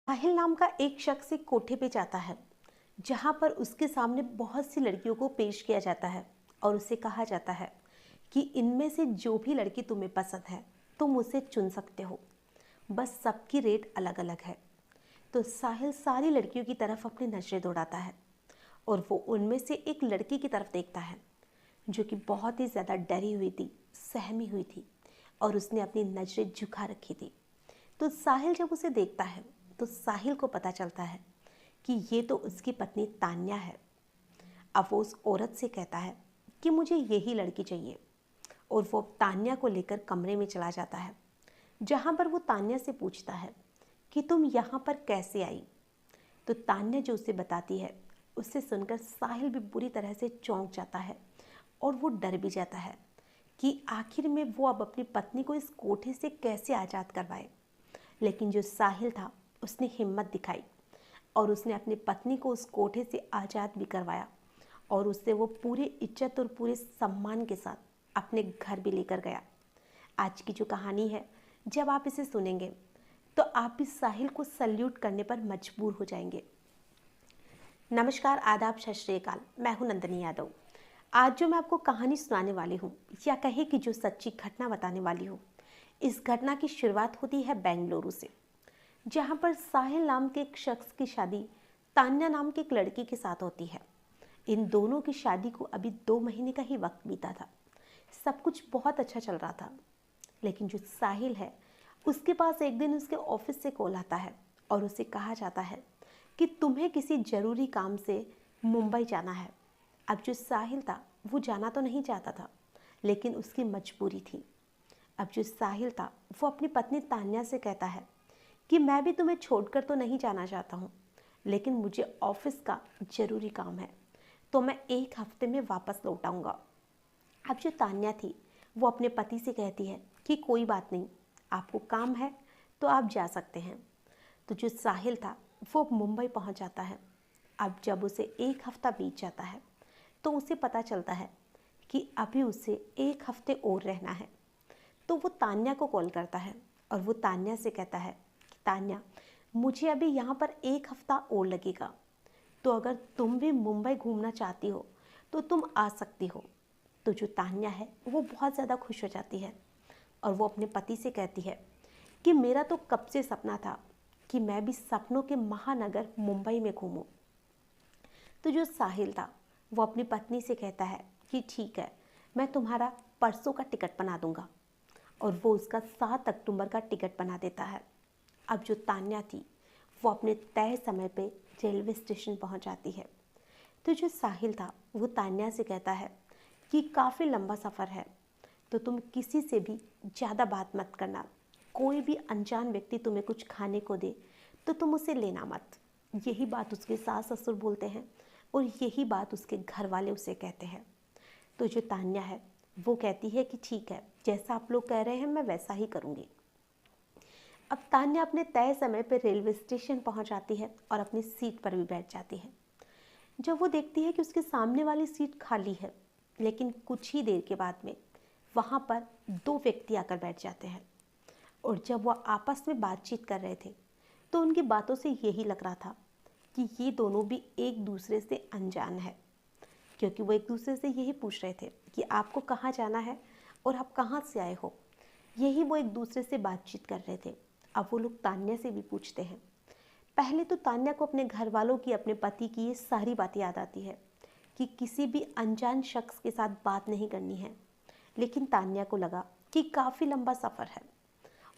साहिल नाम का एक शख्स एक कोठे पे जाता है जहां पर उसके सामने बहुत सी लड़कियों को पेश किया जाता है और उसे कहा जाता है कि इनमें से जो भी लड़की तुम्हें पसंद है तुम उसे चुन सकते हो। बस सबकी रेट अलग अलग है। तो साहिल सारी लड़कियों की तरफ अपनी नजरें दौड़ाता है और वो उनमें से एक लड़की की तरफ देखता है जो कि बहुत ही ज़्यादा डरी हुई थी, सहमी हुई थी और उसने अपनी नजरें झुका रखी थी। तो साहिल जब उसे देखता है तो साहिल को पता चलता है कि ये तो उसकी पत्नी तान्या है। अब वो उस औरत से कहता है कि मुझे यही लड़की चाहिए और वो तान्या को लेकर कमरे में चला जाता है जहाँ पर वो तान्या से पूछता है कि तुम यहाँ पर कैसे आई। तो तान्या जो उसे बताती है उससे सुनकर साहिल भी बुरी तरह से चौंक जाता है और वो डर भी जाता है कि आखिर में वो अब अपनी पत्नी को इस कोठे से कैसे आज़ाद करवाए। लेकिन जो साहिल था उसने हिम्मत दिखाई और उसने अपनी पत्नी को उस कोठे से आज़ाद भी करवाया और उससे वो पूरी इज्जत और पूरे सम्मान के साथ अपने घर भी लेकर गया। आज की जो कहानी है, जब आप इसे सुनेंगे तो आप भी साहिल को सल्यूट करने पर मजबूर हो जाएंगे। नमस्कार, आदाब, सत श्री अकाल। मैं हूं नंदिनी यादव। आज जो मैं आपको कहानी सुनाने वाली हूं या कहे कि जो सच्ची घटना बताने वाली हूं, इस घटना की शुरुआत होती है बेंगलुरु से, जहां पर साहिल नाम के एक शख्स की शादी तान्या नाम की एक लड़की के साथ होती है। इन दोनों की शादी को अभी 2 महीने का ही वक्त बीता था। सब कुछ बहुत अच्छा चल रहा था। लेकिन जो साहिल है उसके पास एक दिन उसके ऑफिस से कॉल आता है और उसे कहा जाता है कि तुम्हें किसी ज़रूरी काम से मुंबई जाना है। अब जो साहिल था वो जाना तो नहीं चाहता था, लेकिन उसकी मजबूरी थी। अब जो साहिल था वो अपनी पत्नी तान्या से कहता है कि मैं भी तुम्हें छोड़कर तो नहीं जाना चाहता हूँ, लेकिन मुझे ऑफिस का ज़रूरी काम है, तो मैं 1 हफ्ते में वापस लौट आऊँगा। अब जो तान्या थी वो अपने पति से कहती है कि कोई बात नहीं, आपको काम है तो आप जा सकते हैं। तो जो साहिल था वो मुंबई पहुंच जाता है। अब जब उसे 1 हफ्ता बीत जाता है तो उसे पता चलता है कि अभी उसे 1 हफ्ते और रहना है। तो वो तान्या को कॉल करता है और वो तान्या से कहता है कि तान्या, मुझे अभी यहाँ पर 1 हफ्ता और लगेगा, तो अगर तुम भी मुंबई घूमना चाहती हो तो तुम आ सकती हो। तो जो तान्या है वो बहुत ज़्यादा खुश हो जाती है और वो अपने पति से कहती है कि मेरा तो कब से सपना था कि मैं भी सपनों के महानगर मुंबई में घूमूं। तो जो साहिल था वो अपनी पत्नी से कहता है कि ठीक है, मैं तुम्हारा परसों का टिकट बना दूंगा, और वो उसका 7 अक्टूबर का टिकट बना देता है। अब जो तान्या थी वो अपने तय समय पे रेलवे स्टेशन पहुंच जाती है। तो जो साहिल था वो तान्या से कहता है कि काफ़ी लंबा सफ़र है, तो तुम किसी से भी ज़्यादा बात मत करना। कोई भी अनजान व्यक्ति तुम्हें कुछ खाने को दे तो तुम उसे लेना मत। यही बात उसके सास ससुर बोलते हैं और यही बात उसके घर वाले उसे कहते हैं। तो जो तान्या है वो कहती है कि ठीक है, जैसा आप लोग कह रहे हैं मैं वैसा ही करूँगी। अब तान्या अपने तय समय पर रेलवे स्टेशन पहुंच जाती है और अपनी सीट पर भी बैठ जाती है। जब वो देखती है कि उसके सामने वाली सीट खाली है, लेकिन कुछ ही देर के बाद में वहाँ पर 2 व्यक्ति आकर बैठ जाते हैं और जब वो आपस में बातचीत कर रहे थे तो उनकी बातों से यही लग रहा था कि ये दोनों भी एक दूसरे से अनजान है, क्योंकि वो एक दूसरे से यही पूछ रहे थे कि आपको कहाँ जाना है और आप कहाँ से आए हो। यही वो एक दूसरे से बातचीत कर रहे थे। अब वो लोग तान्या से भी पूछते हैं। पहले तो तान्या को अपने घर वालों की, अपने पति की ये सारी बातें याद आती है कि किसी भी अनजान शख्स के साथ बात नहीं करनी है। लेकिन तान्या को लगा कि काफ़ी लंबा सफ़र है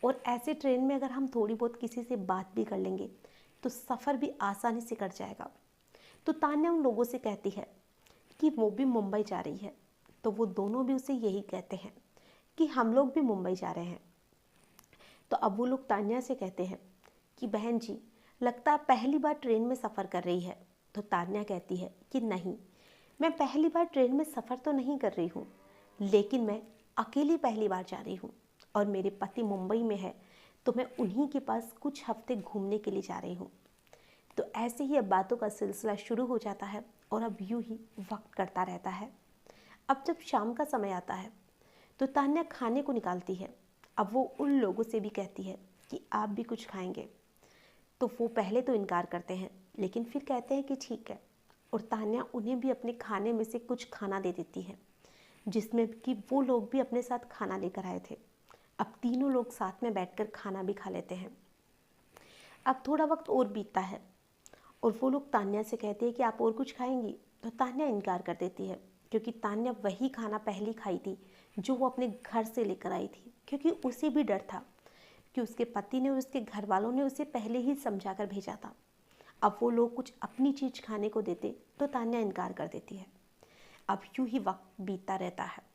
और ऐसे ट्रेन में अगर हम थोड़ी बहुत किसी से बात भी कर लेंगे तो सफ़र भी आसानी से कट जाएगा। तो तान्या उन लोगों से कहती है कि वो भी मुंबई जा रही है। तो वो दोनों भी उसे यही कहते हैं कि हम लोग भी मुंबई जा रहे हैं। तो अब वो लोग तान्या से कहते हैं कि बहन जी, लगता है पहली बार ट्रेन में सफ़र कर रही है। तो तान्या कहती है कि नहीं, मैं पहली बार ट्रेन में सफ़र तो नहीं कर रही हूँ, लेकिन मैं अकेली पहली बार जा रही हूँ और मेरे पति मुंबई में है, तो मैं उन्हीं के पास कुछ हफ्ते घूमने के लिए जा रही हूँ। तो ऐसे ही अब बातों का सिलसिला शुरू हो जाता है और अब यूं ही वक्त करता रहता है। अब जब शाम का समय आता है तो तान्या खाने को निकालती है। अब वो उन लोगों से भी कहती है कि आप भी कुछ खाएंगे। तो वो पहले तो इनकार करते हैं, लेकिन फिर कहते हैं कि ठीक है, और तान्या उन्हें भी अपने खाने में से कुछ खाना दे देती है, जिसमें कि वो लोग भी अपने साथ खाना लेकर आए थे। अब तीनों लोग साथ में बैठकर खाना भी खा लेते हैं। अब थोड़ा वक्त और बीतता है और वो लोग तान्या से कहते हैं कि आप और कुछ खाएंगी, तो तान्या इनकार कर देती है, क्योंकि तान्या वही खाना पहले खाई थी जो वो अपने घर से लेकर आई थी, क्योंकि उसे भी डर था कि उसके पति ने और उसके घर वालों ने उसे पहले ही समझा कर भेजा था। अब वो लोग कुछ अपनी चीज़ खाने को देते तो तान्या इनकार कर देती है। अब यूं ही वक्त बीतता रहता है।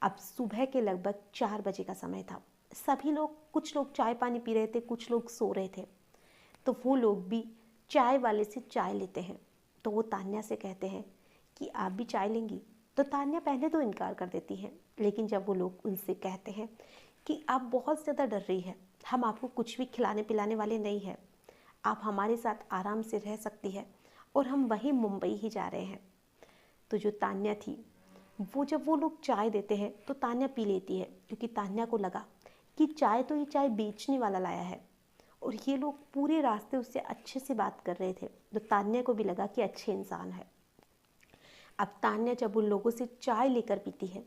अब सुबह के लगभग 4 बजे का समय था। सभी लोग, कुछ लोग चाय पानी पी रहे थे, कुछ लोग सो रहे थे। तो वो लोग भी चाय वाले से चाय लेते हैं। तो वो तान्या से कहते हैं कि आप भी चाय लेंगी। तो तान्या पहले तो इनकार कर देती है, लेकिन जब वो लोग उनसे कहते हैं कि आप बहुत ज़्यादा डर रही है, हम आपको कुछ भी खिलाने पिलाने वाले नहीं हैं, आप हमारे साथ आराम से रह सकती है और हम वहीं मुंबई ही जा रहे हैं। तो जो तान्या थी, वो जब वो लोग चाय देते हैं तो तान्या पी लेती है, क्योंकि तान्या को लगा कि चाय तो ये चाय बेचने वाला लाया है और ये लोग पूरे रास्ते उससे अच्छे से बात कर रहे थे, तो तान्या को भी लगा कि अच्छे इंसान है। अब तान्या जब उन लोगों से चाय लेकर पीती है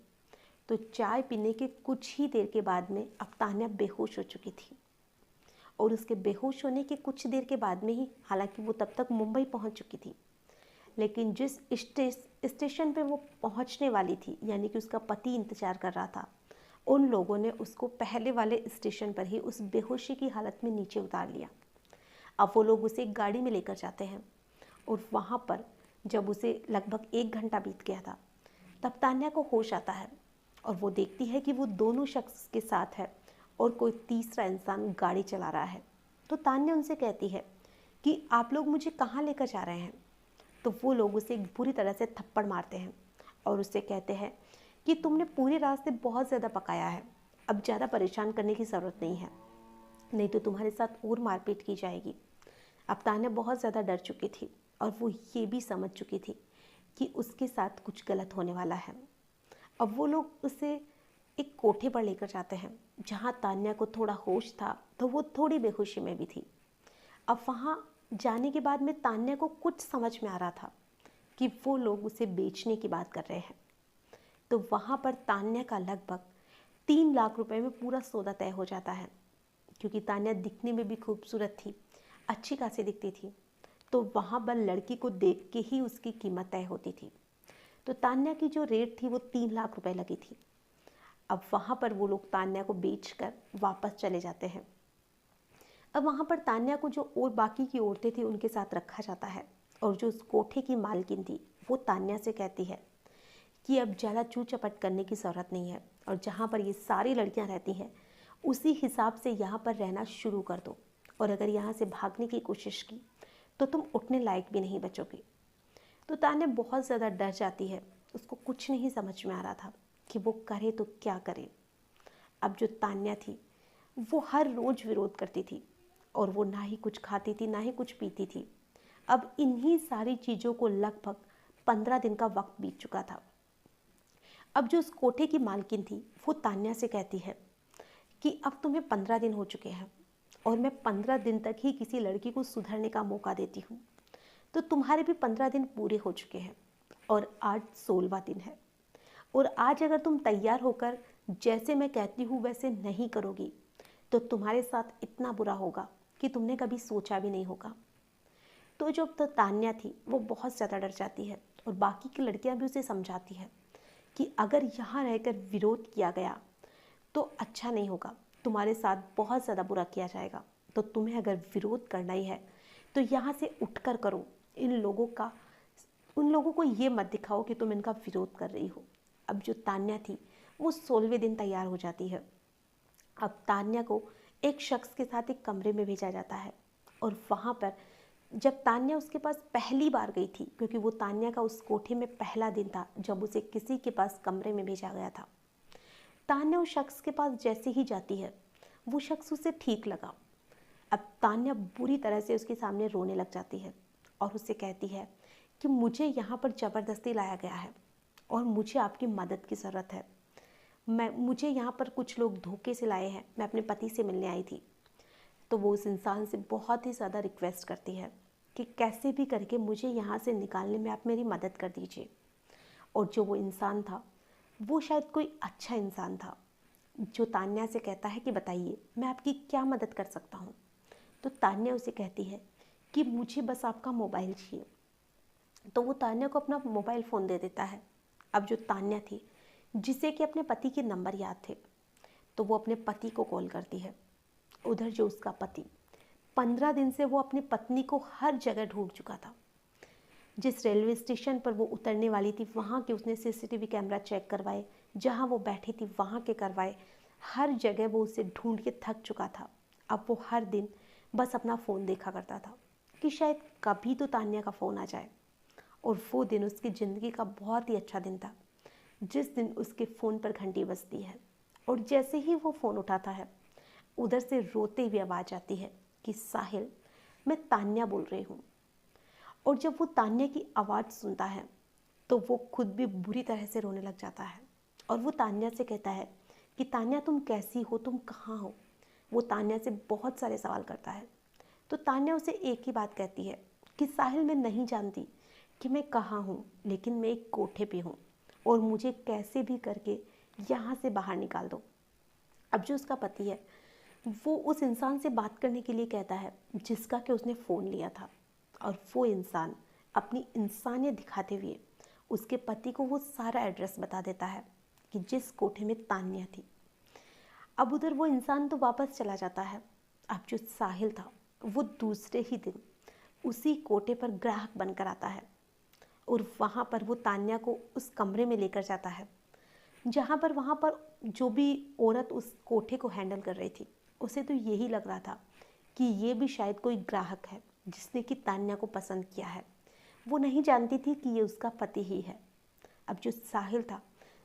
तो चाय पीने के कुछ ही देर के बाद में अब तान्या बेहोश हो चुकी थी, और उसके बेहोश होने के कुछ देर के बाद में ही, हालांकि वो तब तक मुंबई पहुंच चुकी थी, लेकिन जिस स्टेशन पे वो पहुंचने वाली थी, यानी कि उसका पति इंतजार कर रहा था, उन लोगों ने उसको पहले वाले स्टेशन पर ही उस बेहोशी की हालत में नीचे उतार लिया। अब वो लोग उसे एक गाड़ी में लेकर जाते हैं और वहाँ पर जब उसे लगभग 1 घंटा बीत गया था, तब तान्या को होश आता है और वो देखती है कि वो दोनों शख्स के साथ है और कोई तीसरा इंसान गाड़ी चला रहा है। तो तान्या उनसे कहती है कि आप लोग मुझे कहाँ लेकर जा रहे हैं। तो वो लोग उसे बुरी तरह से थप्पड़ मारते हैं और उससे कहते हैं कि तुमने पूरे रास्ते बहुत ज़्यादा पकाया है, अब ज़्यादा परेशान करने की ज़रूरत नहीं है, नहीं तो तुम्हारे साथ और मारपीट की जाएगी। अब तान्या बहुत ज़्यादा डर चुकी थी और वो ये भी समझ चुकी थी कि उसके साथ कुछ गलत होने वाला है। अब वो लोग उसे एक कोठे पर लेकर जाते हैं, जहाँ तान्या को थोड़ा होश था तो वो थोड़ी बेहोशी में भी थी। अब वहाँ जाने के बाद में तान्या को कुछ समझ में आ रहा था कि वो लोग उसे बेचने की बात कर रहे हैं। तो वहाँ पर तान्या का लगभग 3 लाख रुपए में पूरा सौदा तय हो जाता है, क्योंकि तान्या दिखने में भी खूबसूरत थी, अच्छी खासी दिखती थी, तो वहाँ पर लड़की को देख के ही उसकी कीमत तय होती थी। तो तान्या की जो रेट थी वो 3 लाख रुपए लगी थी। अब वहाँ पर वो लोग तान्या को बेचकर वापस चले जाते हैं। अब वहाँ पर तान्या को जो और बाकी की औरतें थी उनके साथ रखा जाता है, और जो उस कोठे की मालकिन थी वो तान्या से कहती है कि अब ज़्यादा चू चपट करने की ज़रूरत नहीं है, और जहाँ पर ये सारी लड़कियाँ रहती हैं उसी हिसाब से यहाँ पर रहना शुरू कर दो, और अगर यहाँ से भागने की कोशिश की तो तुम उठने लायक भी नहीं बचोगे। तो तान्या बहुत ज़्यादा डर जाती है, उसको कुछ नहीं समझ में आ रहा था कि वो करे तो क्या करे। अब जो तान्या थी वो हर रोज़ विरोध करती थी, और वो ना ही कुछ खाती थी ना ही कुछ पीती थी। अब इन्हीं सारी चीज़ों को लगभग 15 दिन का वक्त बीत चुका था। अब जो उस कोठे की मालकिन थी वो तान्या से कहती है कि अब तुम्हें 15 दिन हो चुके हैं और मैं 15 दिन तक ही किसी लड़की को सुधरने का मौका देती हूँ, तो तुम्हारे भी 15 दिन पूरे हो चुके हैं और आज 16वां दिन है, और आज अगर तुम तैयार होकर जैसे मैं कहती हूँ वैसे नहीं करोगी तो तुम्हारे साथ इतना बुरा होगा कि तुमने कभी सोचा भी नहीं होगा। तो जो तो तान्या थी वो बहुत ज़्यादा डर जाती है, और बाकी की लड़कियां भी उसे समझाती है कि अगर यहाँ रहकर विरोध किया गया तो अच्छा नहीं होगा, तुम्हारे साथ बहुत ज़्यादा बुरा किया जाएगा, तो तुम्हें अगर विरोध करना ही है तो यहाँ से उठकर करो। उन लोगों को ये मत दिखाओ कि तुम इनका विरोध कर रही हो। अब जो तान्या थी वो 16वें दिन तैयार हो जाती है। अब तान्या को एक शख्स के साथ एक कमरे में भेजा जाता है, और वहाँ पर जब तान्या उसके पास पहली बार गई थी, क्योंकि वो तान्या का उस कोठे में पहला दिन था जब उसे किसी के पास कमरे में भेजा गया था, तान्या उस शख्स के पास जैसे ही जाती है वो शख्स उसे ठीक लगा। अब तान्या बुरी तरह से उसके सामने रोने लग जाती है और उससे कहती है कि मुझे यहाँ पर ज़बरदस्ती लाया गया है और मुझे आपकी मदद की ज़रूरत है। मुझे यहाँ पर कुछ लोग धोखे से लाए हैं, मैं अपने पति से मिलने आई थी। तो वो उस इंसान से बहुत ही ज़्यादा रिक्वेस्ट करती है कि कैसे भी करके मुझे यहाँ से निकालने में आप मेरी मदद कर दीजिए। और जो वो इंसान था वो शायद कोई अच्छा इंसान था, जो तान्या से कहता है कि बताइए मैं आपकी क्या मदद कर सकता हूँ। तो तान्या उसे कहती है कि मुझे बस आपका मोबाइल चाहिए। तो वो तान्या को अपना मोबाइल फ़ोन दे देता है। अब जो तान्या थी, जिसे कि अपने पति के नंबर याद थे, तो वो अपने पति को कॉल करती है। उधर जो उसका पति 15 दिन से वो अपनी पत्नी को हर जगह ढूंढ चुका था। जिस रेलवे स्टेशन पर वो उतरने वाली थी वहाँ के उसने सीसीटीवी कैमरा चेक करवाए, जहाँ वो बैठी थी वहाँ के करवाए, हर जगह वो उसे ढूंढ के थक चुका था। अब वो हर दिन बस अपना फ़ोन देखा करता था कि शायद कभी तो तान्या का फ़ोन आ जाए। और वो दिन उसकी ज़िंदगी का बहुत ही अच्छा दिन था, जिस दिन उसके फ़ोन पर घंटी बजती है और जैसे ही वो फ़ोन उठाता है उधर से रोते हुए आवाज़ आती है कि साहिल, मैं तान्या बोल रही हूँ। और जब वो तान्या की आवाज़ सुनता है तो वो खुद भी बुरी तरह से रोने लग जाता है। और वो तान्या से कहता है कि तान्या तुम कैसी हो, तुम कहाँ हो। वो तान्या से बहुत सारे सवाल करता है। तो तान्या उसे एक ही बात कहती है कि साहिल, मैं नहीं जानती कि मैं कहाँ हूँ, लेकिन मैं एक कोठे पे हूँ और मुझे कैसे भी करके यहाँ से बाहर निकाल दो। अब जो उसका पति है वो उस इंसान से बात करने के लिए कहता है जिसका कि उसने फ़ोन लिया था। और वो इंसान अपनी इंसानियत दिखाते हुए उसके पति को वो सारा एड्रेस बता देता है कि जिस कोठे में तान्या थी। अब उधर वो इंसान तो वापस चला जाता है। अब जो साहिल था वो दूसरे ही दिन उसी कोठे पर ग्राहक बनकर आता है और वहाँ पर वो तान्या को उस कमरे में लेकर जाता है जहाँ पर वहाँ पर जो भी औरत उस कोठे को हैंडल कर रही थी उसे तो यही लग रहा था कि ये भी शायद कोई ग्राहक है जिसने कि तान्या को पसंद किया है। वो नहीं जानती थी कि ये उसका पति ही है। अब जो साहिल था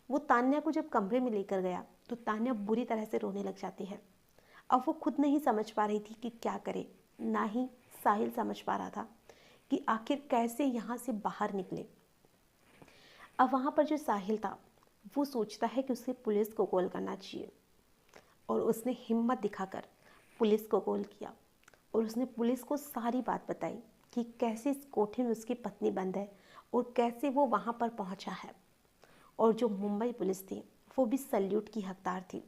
वो तान्या को जब कमरे में लेकर गया तो तान्या बुरी तरह से रोने लग जाती है। अब वो खुद नहीं समझ पा रही थी कि क्या करे, ना ही साहिल समझ पा रहा था कि आखिर कैसे यहाँ से बाहर निकले। अब वहाँ पर जो साहिल था वो सोचता है कि उसे पुलिस को कॉल करना चाहिए और उसने हिम्मत दिखाकर पुलिस को कॉल किया और उसने पुलिस को सारी बात बताई कि कैसे इस कोठे में उसकी पत्नी बंद है और कैसे वो वहाँ पर पहुँचा है। और जो मुंबई पुलिस थी वो भी सल्यूट की हकदार थी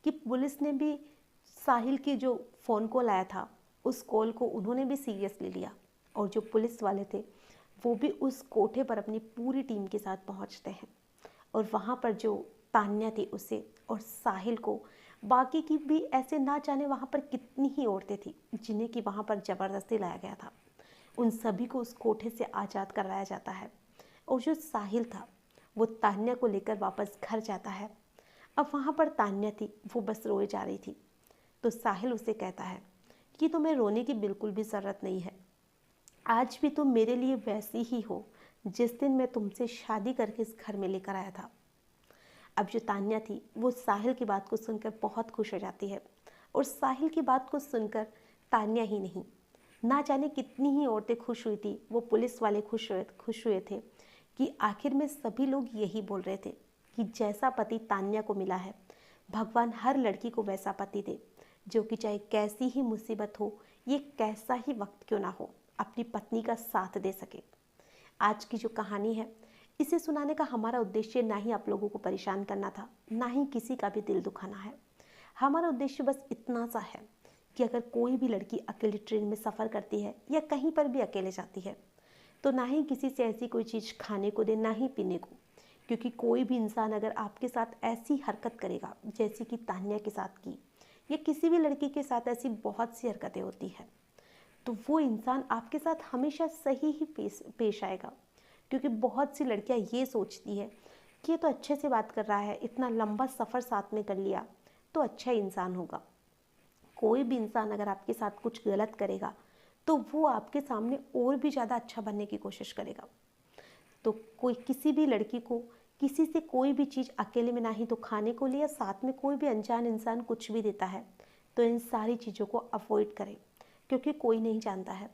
कि पुलिस ने भी साहिल की जो फ़ोन कॉल आया था उस कॉल को उन्होंने भी सीरियसली लिया और जो पुलिस वाले थे वो भी उस कोठे पर अपनी पूरी टीम के साथ पहुंचते हैं और वहाँ पर जो तान्या थी उसे और साहिल को, बाकी की भी ऐसे ना जाने वहाँ पर कितनी ही औरतें थी जिन्हें कि वहाँ पर ज़बरदस्ती लाया गया था, उन सभी को उस कोठे से आज़ाद करवाया जाता है। और जो साहिल था वो तान्या को लेकर वापस घर जाता है। अब वहाँ पर तान्या थी वो बस रोए जा रही थी। तो साहिल उसे कहता है कि तुम्हें रोने की बिल्कुल भी ज़रूरत नहीं है, आज भी तुम मेरे लिए वैसी ही हो जिस दिन मैं तुमसे शादी करके इस घर में लेकर आया था। अब जो तान्या थी वो साहिल की बात को सुनकर बहुत खुश हो जाती है और साहिल की बात को सुनकर तान्या ही नहीं, ना जाने कितनी ही औरतें खुश हुई थी। वो पुलिस वाले खुश हुए थे कि आखिर में सभी लोग यही बोल रहे थे कि जैसा पति तान्या को मिला है भगवान हर लड़की को वैसा पति दे, जो कि चाहे कैसी ही मुसीबत हो, ये कैसा ही वक्त क्यों ना हो, अपनी पत्नी का साथ दे सके। आज की जो कहानी है इसे सुनाने का हमारा उद्देश्य ना ही आप लोगों को परेशान करना था, ना ही किसी का भी दिल दुखाना है। हमारा उद्देश्य बस इतना सा है कि अगर कोई भी लड़की अकेली ट्रेन में सफ़र करती है या कहीं पर भी अकेले जाती है तो ना ही किसी से ऐसी कोई चीज़ खाने को दे, ना ही पीने को, क्योंकि कोई भी इंसान अगर आपके साथ ऐसी हरकत करेगा जैसे कि तान्या के साथ की या किसी भी लड़की के साथ ऐसी बहुत सी हरकतें होती हैं तो वो इंसान आपके साथ हमेशा सही ही पेश आएगा। क्योंकि बहुत सी लड़कियां ये सोचती है कि ये तो अच्छे से बात कर रहा है, इतना लंबा सफ़र साथ में कर लिया तो अच्छा इंसान होगा। कोई भी इंसान अगर आपके साथ कुछ गलत करेगा तो वो आपके सामने और भी ज़्यादा अच्छा बनने की कोशिश करेगा। तो कोई किसी भी लड़की को किसी से कोई भी चीज़ अकेले में, ना ही तो खाने को लिए, साथ में कोई भी अनजान इंसान कुछ भी देता है तो इन सारी चीज़ों को अवॉइड करें, क्योंकि कोई नहीं जानता है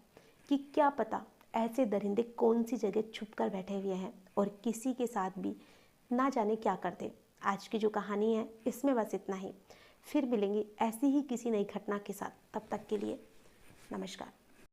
कि क्या पता ऐसे दरिंदे कौन सी जगह छुप कर बैठे हुए हैं और किसी के साथ भी ना जाने क्या कर दे। आज की जो कहानी है इसमें बस इतना ही। फिर मिलेंगे ऐसी ही किसी नई घटना के साथ। तब तक के लिए नमस्कार।